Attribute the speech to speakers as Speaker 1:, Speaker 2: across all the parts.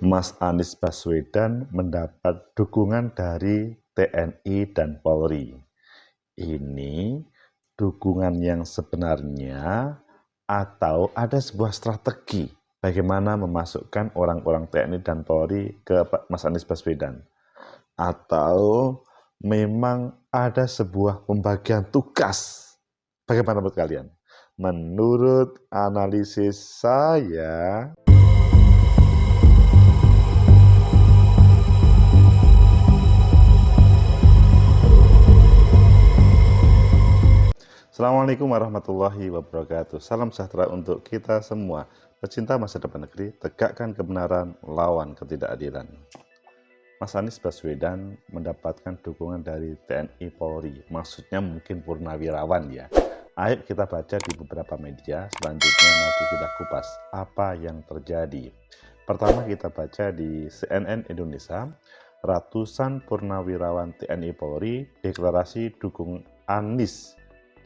Speaker 1: Mas Anies Baswedan mendapat dukungan dari TNI dan Polri. Ini dukungan yang sebenarnya atau ada sebuah strategi bagaimana memasukkan orang-orang TNI dan Polri ke Mas Anies Baswedan. Atau memang ada sebuah pembagian tugas. Bagaimana menurut kalian? Menurut analisis saya, Assalamualaikum warahmatullahi wabarakatuh. Salam sejahtera untuk kita semua. Pecinta masa depan negeri, tegakkan kebenaran, lawan ketidakadilan. Mas Anies Baswedan mendapatkan dukungan dari TNI Polri. Maksudnya mungkin purnawirawan ya. Ayo kita baca di beberapa media, selanjutnya nanti kita kupas apa yang terjadi. Pertama kita baca di CNN Indonesia, ratusan purnawirawan TNI Polri deklarasi dukung Anies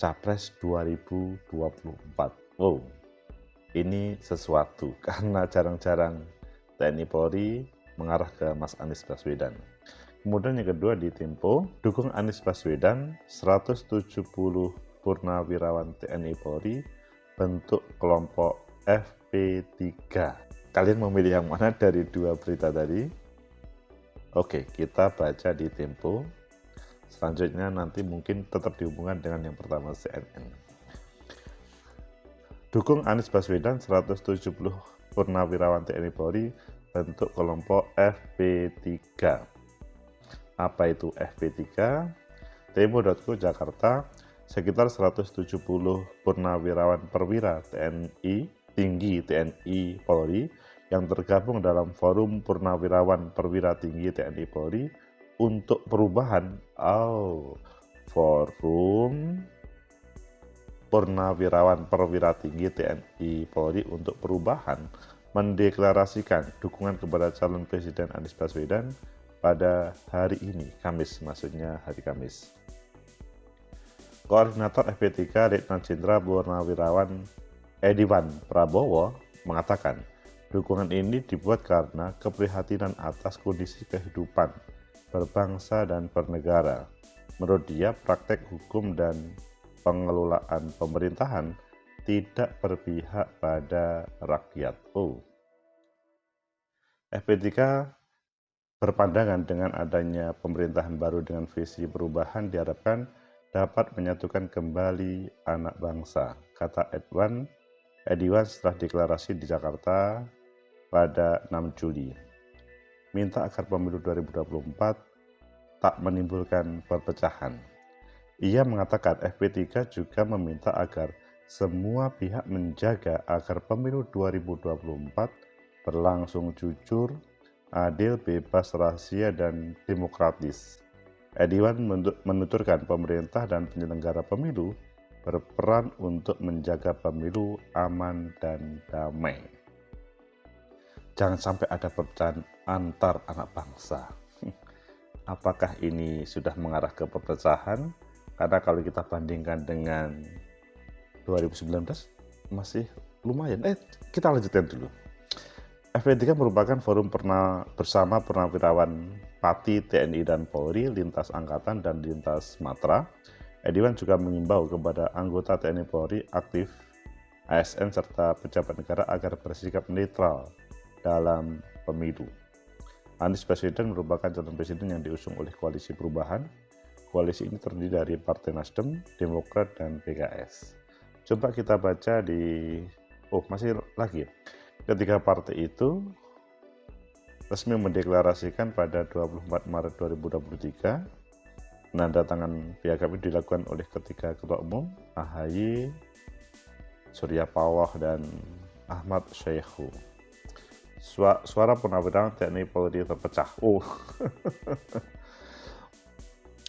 Speaker 1: Capres 2024. Wow, ini sesuatu karena jarang-jarang TNI Polri mengarah ke Mas Anies Baswedan. Kemudian yang kedua di Tempo, dukung Anies Baswedan 170 purnawirawan TNI Polri bentuk kelompok FP3. Kalian memilih yang mana dari dua berita tadi? Oke, kita baca di Tempo. Selanjutnya nanti mungkin tetap dihubungkan dengan yang pertama CNN. Dukung Anies Baswedan 170 purnawirawan TNI Polri bentuk kelompok FP3. Apa itu FP3? Tempo.co Jakarta, sekitar 170 purnawirawan perwira TNI, tinggi TNI Polri yang tergabung dalam Forum Purnawirawan Perwira Tinggi TNI Polri untuk perubahan. Forum Purnawirawan Perwira Tinggi TNI Polri untuk perubahan mendeklarasikan dukungan kepada calon Presiden Anies Baswedan pada hari ini, Kamis, maksudnya hari Kamis. Koordinator FP3 Letnan Jenderal Purnawirawan Ediwan Prabowo mengatakan, dukungan ini dibuat karena keprihatinan atas kondisi kehidupan berbangsa dan bernegara. Menurut dia, praktek hukum dan pengelolaan pemerintahan tidak berpihak pada rakyat. FP3 berpandangan dengan adanya pemerintahan baru dengan visi perubahan diharapkan dapat menyatukan kembali anak bangsa, kata Ediwan setelah deklarasi di Jakarta pada 6 Juli. Minta agar pemilu 2024 tak menimbulkan perpecahan. Ia mengatakan FP3 juga meminta agar semua pihak menjaga agar pemilu 2024 berlangsung jujur, adil, bebas, rahasia, dan demokratis. Ediwan menuturkan pemerintah dan penyelenggara pemilu berperan untuk menjaga pemilu aman dan damai. Jangan sampai ada perpecahan antar anak bangsa. Apakah ini sudah mengarah ke perpecahan? Karena kalau kita bandingkan dengan 2019 masih lumayan. Kita lanjutkan dulu. FP3 merupakan forum bersama purnawirawan Pati TNI dan Polri, lintas angkatan dan lintas matra. Ediwan juga mengimbau kepada anggota TNI Polri aktif, ASN serta pejabat negara agar bersikap netral dalam pemilu. Anies Baswedan merupakan calon presiden yang diusung oleh Koalisi Perubahan. Koalisi ini terdiri dari Partai Nasdem, Demokrat, dan PKS. Coba kita baca di... masih lagi. Ketiga partai itu resmi mendeklarasikan pada 24 Maret 2023. Penandatangan piagam itu dilakukan oleh ketiga ketua umum, AHY, Surya Paloh, dan Ahmad Syahiku. Suara purnawirawan TNI Polri terpecah.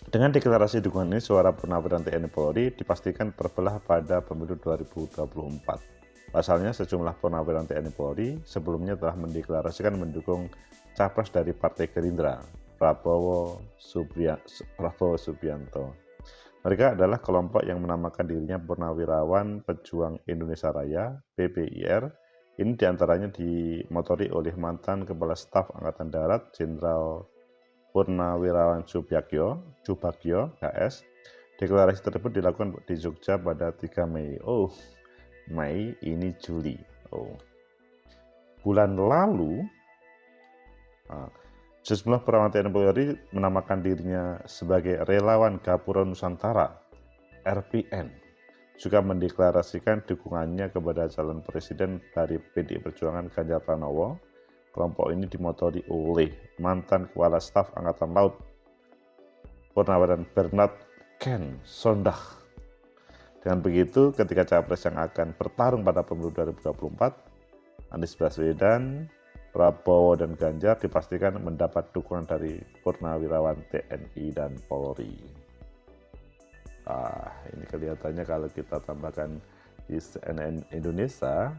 Speaker 1: Dengan deklarasi dukungan ini, suara purnawirawan TNI Polri dipastikan terbelah pada pemilu 2024. Pasalnya, sejumlah purnawirawan TNI Polri sebelumnya telah mendeklarasikan mendukung capres dari Partai Gerindra, Prabowo Subianto. Mereka adalah kelompok yang menamakan dirinya Purnawirawan Pejuang Indonesia Raya (PPIR) Ini diantaranya dimotori oleh mantan Kepala Staf Angkatan Darat Jenderal Purnawirawan Subagyo, HS. Deklarasi tersebut dilakukan di Jogja pada 3 Mei. Oh, Mei ini Juli. Oh. Bulan lalu, sejumlah perawat TNI Polri menamakan dirinya sebagai Relawan Gapura Nusantara, RPN. Juga mendeklarasikan dukungannya kepada calon presiden dari PDI Perjuangan Ganjar Pranowo. Kelompok ini dimotori oleh mantan Kepala Staf Angkatan Laut Purnawirawan Bernard Ken Sondah. Dengan begitu, ketika capres yang akan bertarung pada pemilu 2024, Anies Baswedan, Prabowo, dan Ganjar dipastikan mendapat dukungan dari purnawirawan TNI dan Polri. Ini kelihatannya kalau kita tambahkan di CNN Indonesia,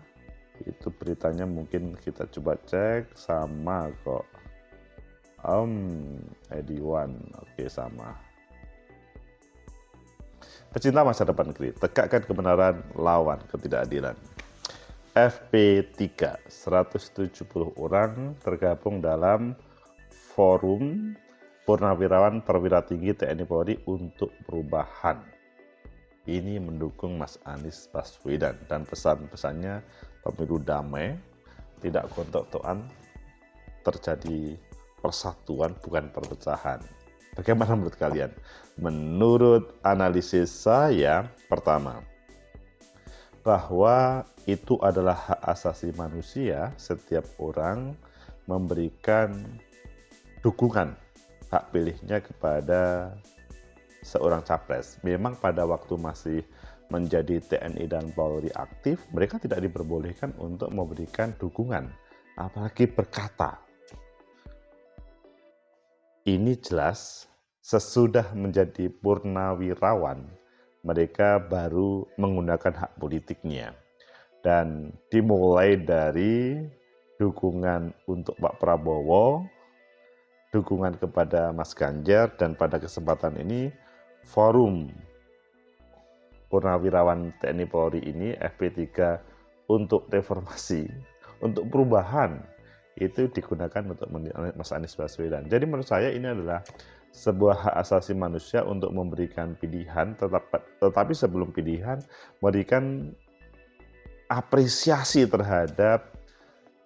Speaker 1: itu beritanya mungkin kita coba cek sama kok. Ediwan, oke sama. Pecinta masa depan negeri, tegakkan kebenaran, lawan ketidakadilan. FP3, 170 orang tergabung dalam forum Purnawirawan Perwira Tinggi TNI Polri untuk perubahan. Ini mendukung Mas Anies Baswedan dan pesan-pesannya pemilu damai, tidak gontok-gotokan, terjadi persatuan bukan perpecahan. Bagaimana menurut kalian? Menurut analisis saya, pertama, bahwa itu adalah hak asasi manusia, setiap orang memberikan dukungan hak pilihnya kepada seorang capres. Memang pada waktu masih menjadi TNI dan Polri aktif, mereka tidak diperbolehkan untuk memberikan dukungan, apalagi berkata. Ini jelas sesudah menjadi purnawirawan, mereka baru menggunakan hak politiknya. Dan dimulai dari dukungan untuk Pak Prabowo, dukungan kepada Mas Ganjar, dan pada kesempatan ini forum Purnawirawan TNI Polri ini FP3 untuk reformasi, untuk perubahan, itu digunakan untuk Mas Anies Baswedan. Jadi menurut saya ini adalah sebuah hak asasi manusia untuk memberikan pilihan, tetapi sebelum pilihan memberikan apresiasi terhadap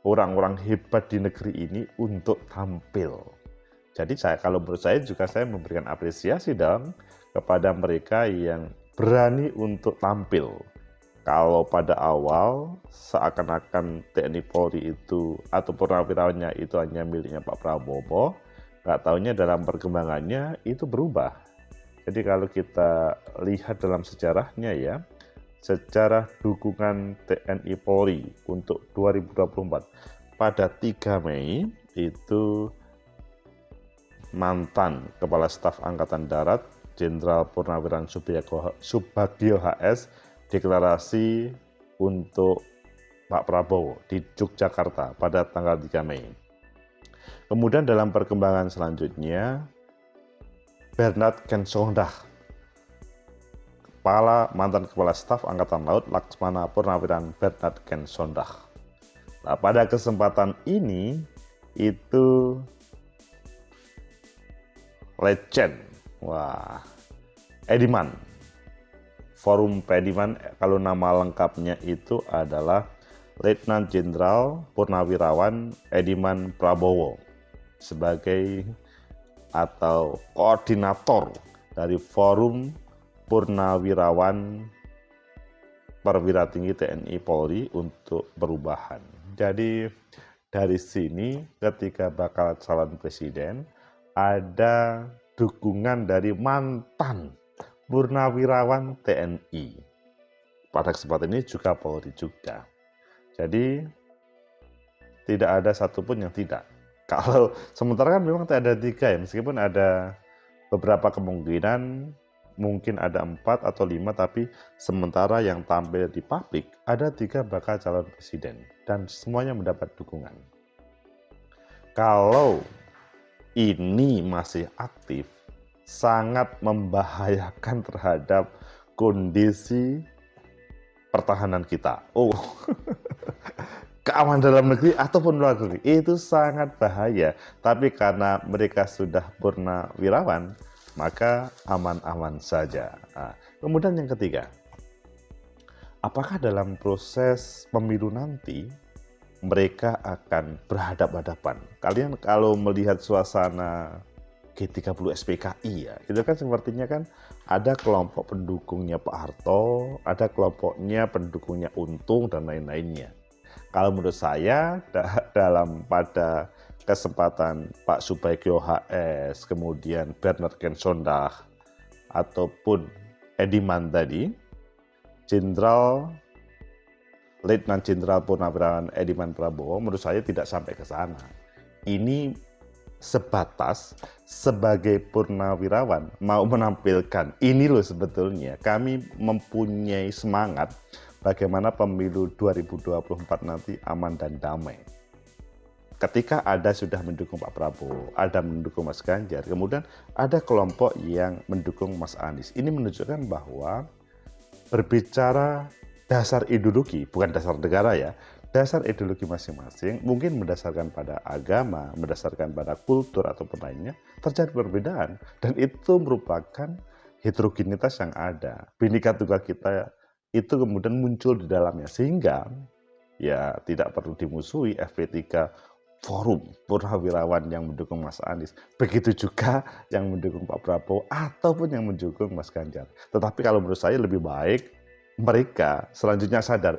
Speaker 1: orang-orang hebat di negeri ini untuk tampil. Jadi kalau menurut saya juga saya memberikan apresiasi dong kepada mereka yang berani untuk tampil. Kalau pada awal seakan-akan TNI Polri itu atau purnawirawannya itu hanya miliknya Pak Prabowo, nggak taunya dalam perkembangannya itu berubah. Jadi kalau kita lihat dalam sejarahnya ya, sejarah dukungan TNI Polri untuk 2024 pada 3 Mei itu mantan Kepala Staf Angkatan Darat Jenderal Purnawirawan Subagyo HS deklarasi untuk Pak Prabowo di Yogyakarta pada tanggal 3 Mei. Kemudian dalam perkembangan selanjutnya, Bernard Ken Sondah, mantan Kepala Staf Angkatan Laut Laksmana Purnawirawan Bernard Ken Sondah. Nah, pada kesempatan ini itu legend, Ediman, forum Ediman, kalau nama lengkapnya itu adalah Letnan Jenderal Purnawirawan Ediman Prabowo sebagai atau koordinator dari forum Purnawirawan Perwira Tinggi TNI Polri untuk perubahan. Jadi dari sini ketika bakal calon presiden ada dukungan dari mantan purnawirawan TNI. Pada kesempatan ini juga Polri juga. Jadi tidak ada satupun yang tidak. Kalau sementara kan memang ada 3 ya, meskipun ada beberapa kemungkinan, mungkin ada 4 atau 5, tapi sementara yang tampil di publik ada 3 bakal calon presiden dan semuanya mendapat dukungan. Kalau ini masih aktif, sangat membahayakan terhadap kondisi pertahanan kita. keamanan dalam negeri ataupun luar negeri, itu sangat bahaya. Tapi karena mereka sudah purnawirawan, maka aman-aman saja. Nah, kemudian yang ketiga, apakah dalam proses pemilu nanti mereka akan berhadap-hadapan? Kalian kalau melihat suasana G30 SPKI ya, itu kan sepertinya kan ada kelompok pendukungnya Pak Harto, ada kelompoknya pendukungnya Untung dan lain-lainnya. Kalau menurut saya dalam pada kesempatan Pak Subagio HS, kemudian Bernard Kensondag ataupun Ediman tadi, Letnan Jenderal Purnawirawan Ediman Prabowo menurut saya tidak sampai ke sana. Ini sebatas sebagai purnawirawan mau menampilkan ini loh sebetulnya kami mempunyai semangat bagaimana pemilu 2024 nanti aman dan damai. Ketika ada sudah mendukung Pak Prabowo, ada mendukung Mas Ganjar, kemudian ada kelompok yang mendukung Mas Anies. Ini menunjukkan bahwa berbicara dasar ideologi, bukan dasar negara ya, dasar ideologi masing-masing mungkin mendasarkan pada agama, mendasarkan pada kultur ataupun lainnya, terjadi perbedaan. Dan itu merupakan heterogenitas yang ada. Bhinneka Tunggal kita itu kemudian muncul di dalamnya. Sehingga ya tidak perlu dimusuhi FP3 forum purnawirawan yang mendukung Mas Anies. Begitu juga yang mendukung Pak Prabowo ataupun yang mendukung Mas Ganjar. Tetapi kalau menurut saya lebih baik mereka selanjutnya sadar,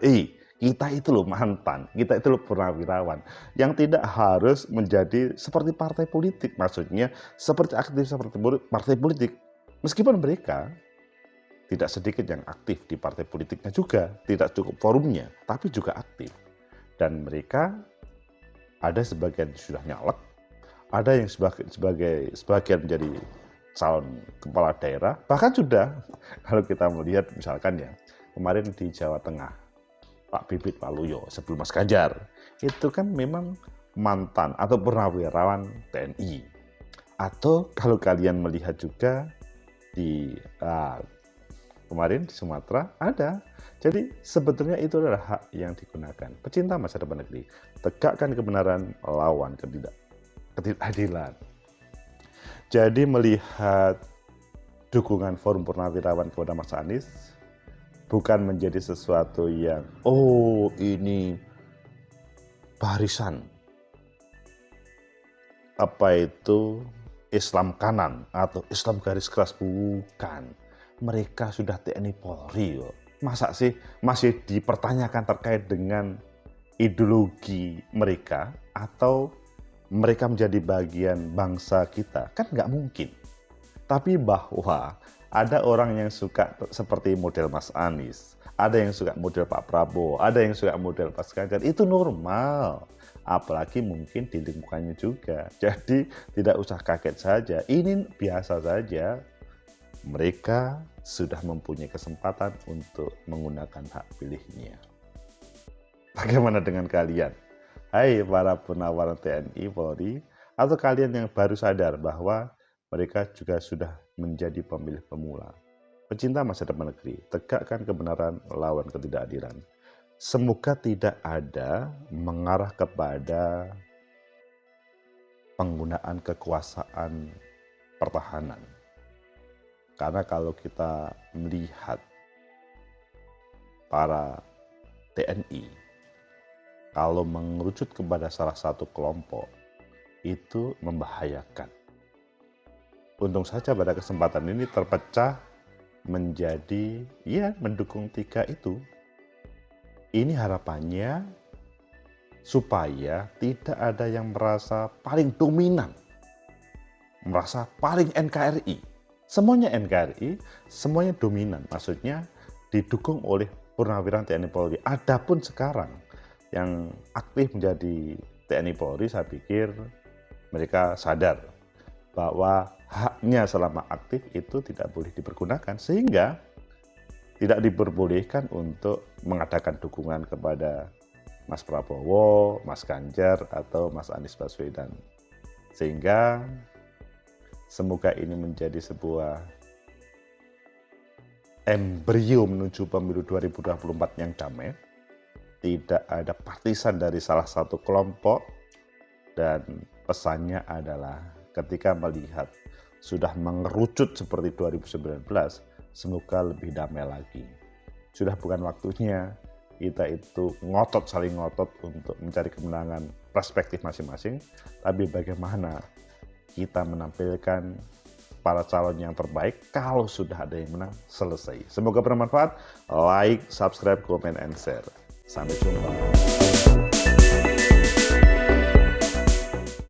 Speaker 1: kita itu loh mantan, kita itu loh purnawirawan yang tidak harus menjadi seperti partai politik, maksudnya seperti aktif seperti partai politik. Meskipun mereka tidak sedikit yang aktif di partai politiknya juga, tidak cukup forumnya, tapi juga aktif. Dan mereka ada sebagian sudah nyalek, ada yang sebagian menjadi calon kepala daerah, bahkan sudah kalau kita melihat misalkan ya kemarin di Jawa Tengah Pak Bibit Waluyo sebelum Mas Ganjar itu kan memang mantan atau purnawirawan TNI. Atau kalau kalian melihat juga di kemarin di Sumatera ada. Jadi sebetulnya itu adalah hak yang digunakan. Pecinta masa depan negeri, tegakkan kebenaran, lawan ketidakadilan. Jadi melihat dukungan Forum Purnawirawan kepada Mas Anies bukan menjadi sesuatu yang ini barisan Islam kanan atau Islam garis keras, bukan. Mereka sudah TNI Polri loh. Masa sih masih dipertanyakan terkait dengan ideologi mereka atau mereka menjadi bagian bangsa kita? Kan nggak mungkin. Tapi bahwa ada orang yang suka seperti model Mas Anies, ada yang suka model Pak Prabowo, ada yang suka model Mas Ganjar, itu normal. Apalagi mungkin di lingkungannya juga. Jadi tidak usah kaget saja, ini biasa saja. Mereka sudah mempunyai kesempatan untuk menggunakan hak pilihnya. Bagaimana dengan kalian? Hai para purnawirawan TNI, Polri, atau kalian yang baru sadar bahwa mereka juga sudah menjadi pemilih pemula. Pecinta masa depan negeri, tegakkan kebenaran, lawan ketidakadilan. Semoga tidak ada mengarah kepada penggunaan kekuasaan pertahanan. Karena kalau kita melihat para TNI, kalau mengerucut kepada salah satu kelompok, itu membahayakan. Untung saja pada kesempatan ini terpecah menjadi mendukung 3 itu. Ini harapannya supaya tidak ada yang merasa paling dominan, merasa paling NKRI. Semuanya NKRI, semuanya dominan, maksudnya didukung oleh purnawirawan TNI Polri. Adapun sekarang yang aktif menjadi TNI Polri, saya pikir mereka sadar bahwa haknya selama aktif itu tidak boleh dipergunakan, sehingga tidak diperbolehkan untuk mengadakan dukungan kepada Mas Prabowo, Mas Ganjar, atau Mas Anies Baswedan. Sehingga semoga ini menjadi sebuah embrio menuju pemilu 2024 yang damai, tidak ada partisan dari salah satu kelompok, dan pesannya adalah ketika melihat sudah mengerucut seperti 2019, semoga lebih damai lagi. Sudah bukan waktunya kita itu saling ngotot untuk mencari kemenangan perspektif masing-masing, tapi bagaimana kita menampilkan para calon yang terbaik. Kalau sudah ada yang menang, selesai. Semoga bermanfaat. Like, subscribe, comment, and share. Sampai jumpa.